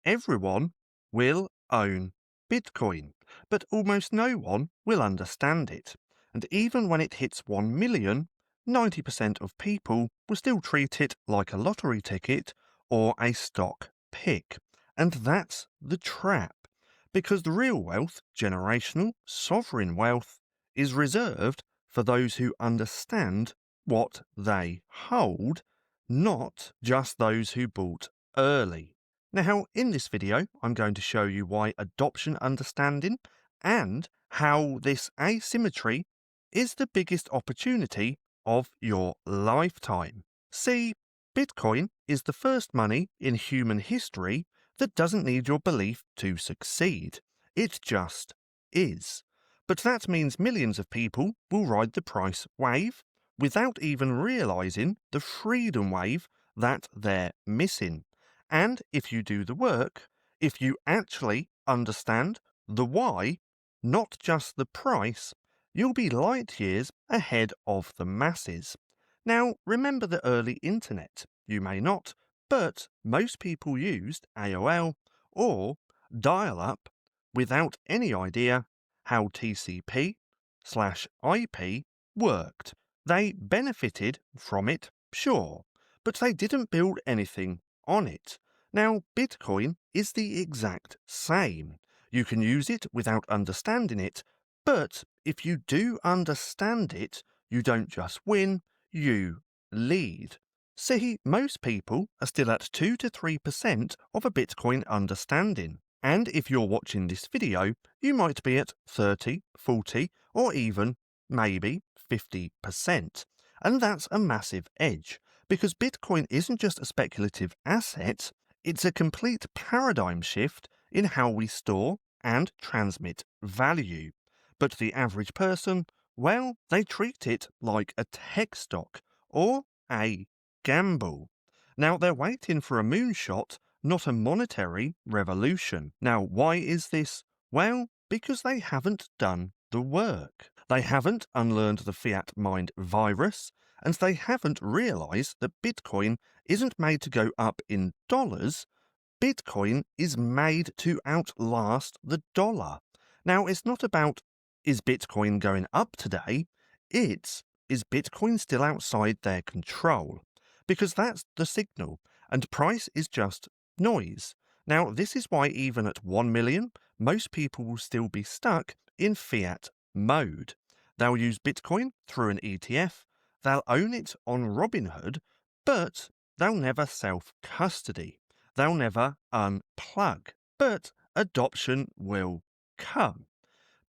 Everyone will own Bitcoin, but almost no one will understand it. And even when it hits 1 million, 90% of people will still treat it like a lottery ticket or a stock pick. And that's the trap, because the real wealth, generational, sovereign wealth, is reserved for those who understand what they hold, not just those who bought early. Now, in this video, I'm going to show you why adoption understanding and how this asymmetry is the biggest opportunity of your lifetime. See, Bitcoin is the first money in human history that doesn't need your belief to succeed. It just is. But that means millions of people will ride the price wave without even realizing the freedom wave that they're missing. And if you do the work, if you actually understand the why, not just the price, you'll be light years ahead of the masses. Now, remember the early internet. You may not, but most people used AOL or dial-up without any idea how TCP/IP worked. They benefited from it, sure, but they didn't build anything on it. Now, Bitcoin is the exact same. You can use it without understanding it, but if you do understand it, you don't just win, you lead. See, most people are still at 2 to 3% of a Bitcoin understanding. And if you're watching this video, you might be at 30, 40, or even, maybe, 50%. And that's a massive edge, because Bitcoin isn't just a speculative asset, it's a complete paradigm shift in how we store and transmit value. But the average person, well, they treat it like a tech stock or a gamble. Now, they're waiting for a moonshot, not a monetary revolution. Now, why is this? Well, because they haven't done the work. They haven't unlearned the fiat mind virus, and they haven't realized that Bitcoin isn't made to go up in dollars. Bitcoin is made to outlast the dollar. Now, it's not about, is Bitcoin going up today? It's, is Bitcoin still outside their control? Because that's the signal, and price is just noise. Now, this is why even at 1 million, most people will still be stuck in fiat mode. They'll use Bitcoin through an ETF, they'll own it on Robinhood, but they'll never self-custody. They'll never unplug. But adoption will come.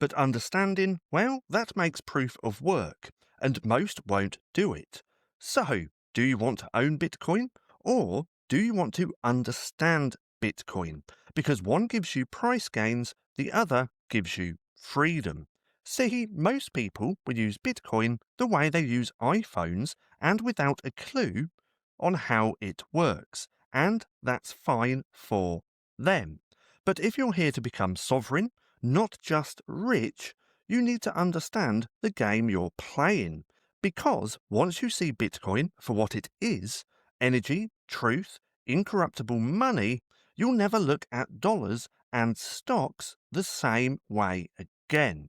But understanding, well, that makes proof of work, and most won't do it. So, do you want to own Bitcoin, or do you want to understand Bitcoin? Because one gives you price gains, the other gives you freedom. See, most people will use Bitcoin the way they use iPhones and without a clue on how it works, and that's fine for them. But if you're here to become sovereign, not just rich, you need to understand the game you're playing. Because once you see Bitcoin for what it is, energy, truth, incorruptible money, you'll never look at dollars and stocks the same way again.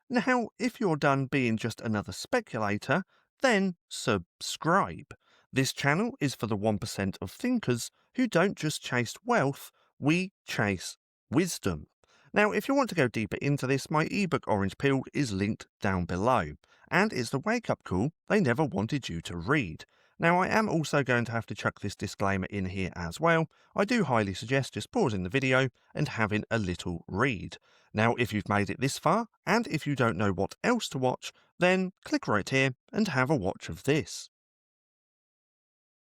Now, if you're done being just another speculator, then subscribe. This channel is for the 1% of thinkers who don't just chase wealth, we chase wisdom. Now, if you want to go deeper into this, my ebook Orange Pilled is linked down below, and it's the wake-up call they never wanted you to read. Now, I am also going to have to chuck this disclaimer in here as well. I do highly suggest just pausing the video and having a little read. Now, if you've made it this far, and if you don't know what else to watch, then click right here and have a watch of this.